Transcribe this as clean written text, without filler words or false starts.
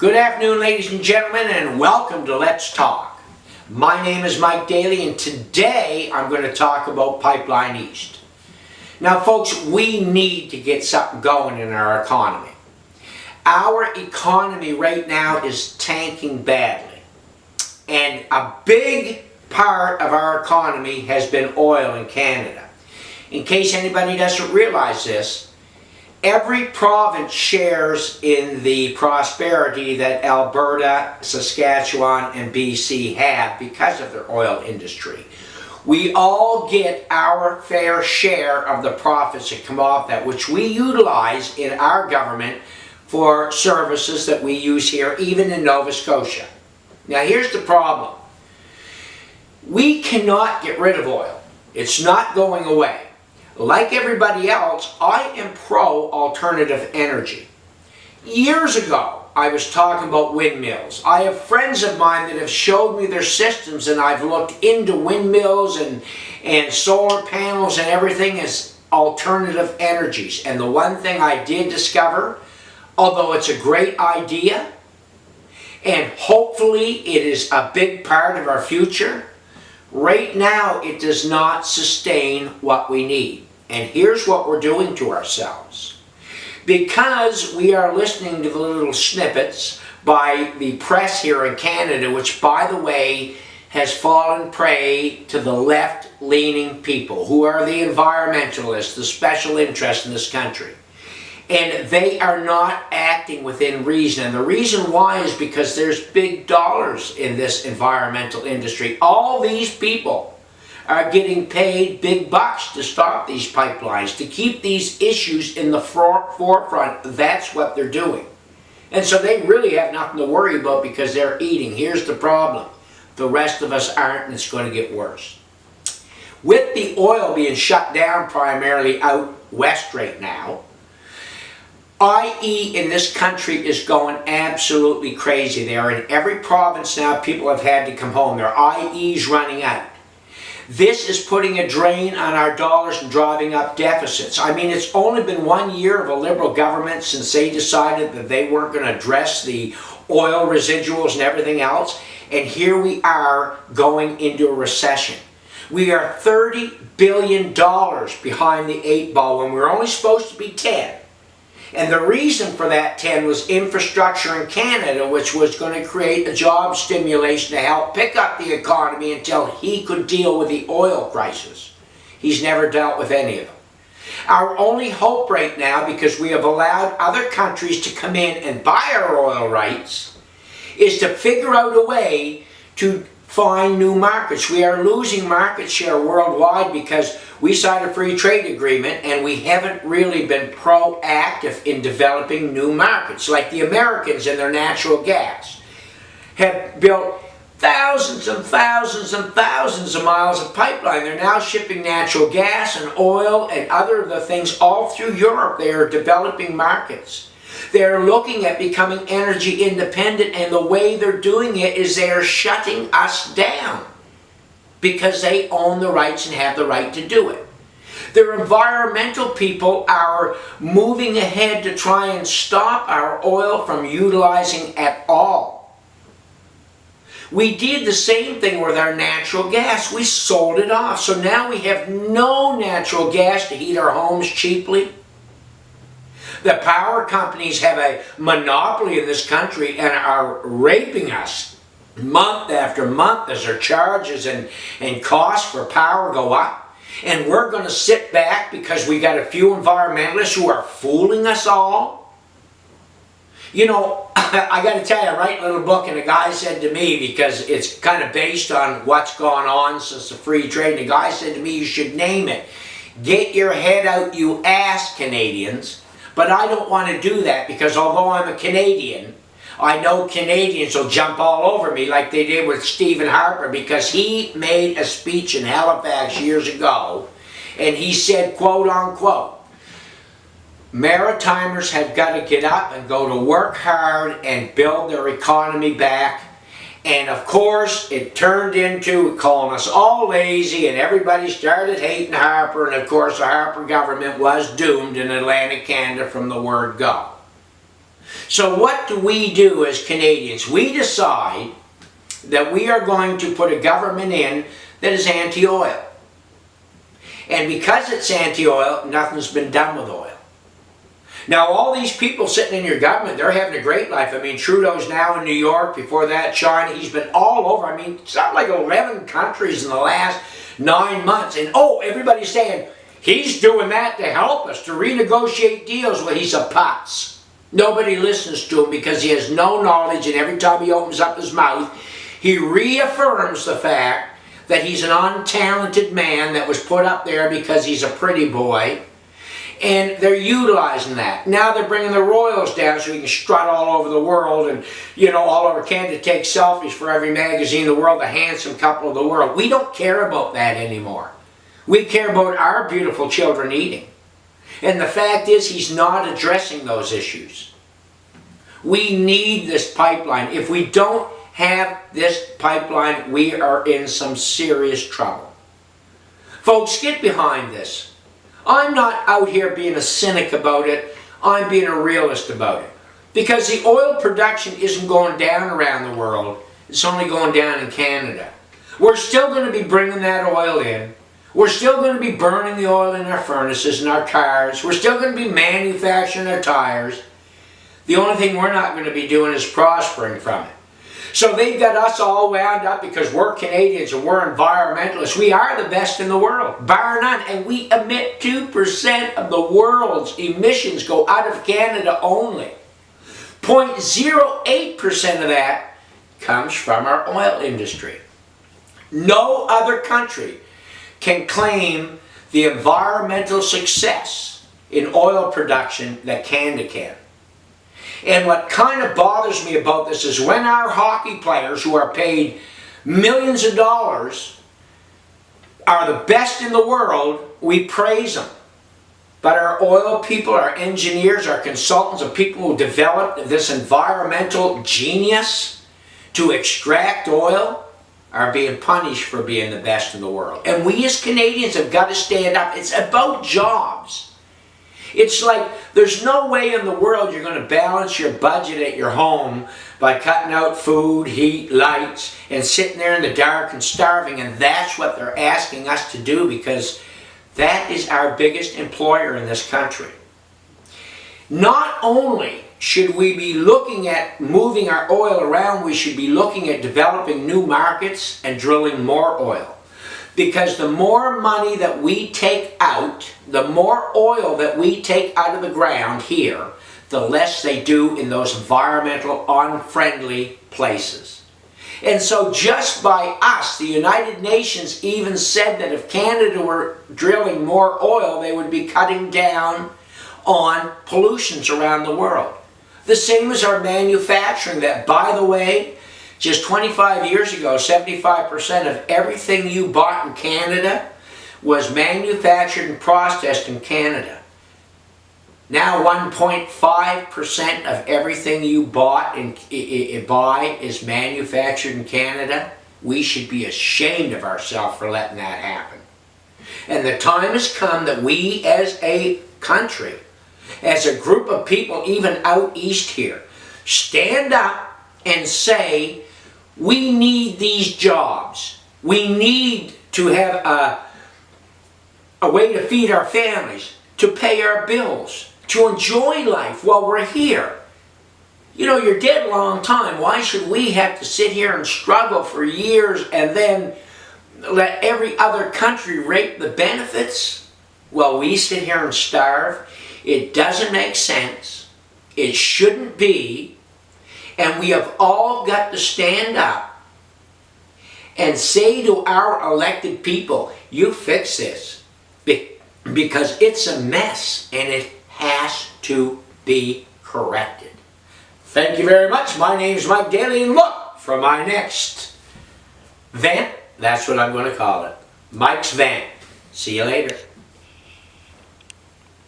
Good afternoon, ladies and gentlemen, and welcome to Let's Talk. My name is Mike Daly, and today I'm going to talk about Pipeline East. Now, folks, we need to get something going in our economy. Our economy right now is tanking badly, and a big part of our economy has been oil in Canada. In case anybody doesn't realize this, every province shares in the prosperity that Alberta, Saskatchewan, and BC have because of their oil industry. We all get our fair share of the profits that come off that, which we utilize in our government for services that we use here, even in Nova Scotia. Now here's the problem. We cannot get rid of oil. It's not going away. Like everybody else, I am pro-alternative energy. Years ago, I was talking about windmills. I have friends of mine that have showed me their systems, and I've looked into windmills and solar panels and everything as alternative energies. And the one thing I did discover, although it's a great idea, and hopefully it is a big part of our future, right now it does not sustain what we need. And here's what we're doing to ourselves. Because we are listening to the little snippets by the press here in Canada, which, by the way, has fallen prey to the left-leaning people, who are the environmentalists, the special interests in this country. And they are not acting within reason. And the reason why is because there's big dollars in this environmental industry. All these people are getting paid big bucks to stop these pipelines, to keep these issues in the forefront. That's what they're doing. And so they really have nothing to worry about because they're eating. Here's the problem. The rest of us aren't, and it's going to get worse. With the oil being shut down primarily out west right now, IE in this country is going absolutely crazy. They are in every province now. People have had to come home. Their IE's running out. This is putting a drain on our dollars and driving up deficits. I mean, it's only been 1 year of a Liberal government since they decided that they weren't going to address the oil residuals and everything else. And here we are going into a recession. We are $30 billion behind the 8 ball when we're only supposed to be 10. And the reason for that 10 was infrastructure in Canada, which was going to create a job stimulation to help pick up the economy until he could deal with the oil crisis. He's never dealt with any of them. Our only hope right now, because we have allowed other countries to come in and buy our oil rights, is to figure out a way to find new markets. We are losing market share worldwide because we signed a free trade agreement and we haven't really been proactive in developing new markets. Like the Americans and their natural gas have built thousands and thousands and thousands of miles of pipeline. They're now shipping natural gas and oil and other of the things all through Europe. They are developing markets. They're looking at becoming energy independent, and the way they're doing it is they're shutting us down because they own the rights and have the right to do it. Their environmental people are moving ahead to try and stop our oil from utilizing at all. We did the same thing with our natural gas. We sold it off. So now we have no natural gas to heat our homes cheaply. The power companies have a monopoly in this country and are raping us month after month as their charges and costs for power go up. And we're going to sit back because we got a few environmentalists who are fooling us all. You know, I got to tell you, I write a little book, and a guy said to me, because it's kind of based on what's gone on since the free trade, and the guy said to me, you should name it, "Get Your Head Out, You Ass, Canadians." But I don't want to do that because although I'm a Canadian, I know Canadians will jump all over me like they did with Stephen Harper, because he made a speech in Halifax years ago and he said, quote unquote, Maritimers have got to get up and go to work hard and build their economy back. And of course, it turned into calling us all lazy, and everybody started hating Harper, and of course the Harper government was doomed in Atlantic Canada from the word go. So what do we do as Canadians? We decide that we are going to put a government in that is anti-oil. And because it's anti-oil, nothing's been done with oil. Now all these people sitting in your government, they're having a great life. I mean, Trudeau's now in New York, before that China, he's been all over. I mean, something like 11 countries in the last 9 months. And oh, everybody's saying, he's doing that to help us, to renegotiate deals. Well, he's a putz. Nobody listens to him because he has no knowledge, and every time he opens up his mouth, he reaffirms the fact that he's an untalented man that was put up there because he's a pretty boy. And they're utilizing that. Now they're bringing the royals down so he can strut all over the world and, you know, all over Canada, take selfies for every magazine in the world, the handsome couple of the world. We don't care about that anymore. We care about our beautiful children eating. And the fact is, he's not addressing those issues. We need this pipeline. If we don't have this pipeline, we are in some serious trouble. Folks, get behind this. I'm not out here being a cynic about it. I'm being a realist about it. Because the oil production isn't going down around the world. It's only going down in Canada. We're still going to be bringing that oil in. We're still going to be burning the oil in our furnaces and our cars. We're still going to be manufacturing our tires. The only thing we're not going to be doing is prospering from it. So they've got us all wound up because we're Canadians and we're environmentalists. We are the best in the world, bar none. And we emit 2% of the world's emissions go out of Canada only. 0.08% of that comes from our oil industry. No other country can claim the environmental success in oil production that Canada can. And what kind of bothers me about this is when our hockey players, who are paid millions of dollars, are the best in the world, we praise them. But our oil people, our engineers, our consultants, the people who developed this environmental genius to extract oil, are being punished for being the best in the world. And we as Canadians have got to stand up. It's about jobs. It's like there's no way in the world you're going to balance your budget at your home by cutting out food, heat, lights, and sitting there in the dark and starving. And that's what they're asking us to do because that is our biggest employer in this country. Not only should we be looking at moving our oil around, we should be looking at developing new markets and drilling more oil. Because the more money that we take out, the more oil that we take out of the ground here, the less they do in those environmental unfriendly places. And so just by us, the United Nations even said that if Canada were drilling more oil, they would be cutting down on pollutions around the world. The same as our manufacturing that, by the way, just 25 years ago, 75% of everything you bought in Canada was manufactured and processed in Canada. Now 1.5% of everything you bought and buy is manufactured in Canada. We should be ashamed of ourselves for letting that happen. And the time has come that we as a country, as a group of people even out east here, stand up and say, we need these jobs. We need to have a way to feed our families, to pay our bills, to enjoy life while we're here. You know, you're dead a long time. Why should we have to sit here and struggle for years and then let every other country reap the benefits while we sit here and starve? It doesn't make sense. It shouldn't be. And we have all got to stand up and say to our elected people, you fix this. Because it's a mess and it has to be corrected. Thank you very much. My name is Mike Daly, and look for my next vent. That's what I'm going to call it. Mike's Vent. See you later.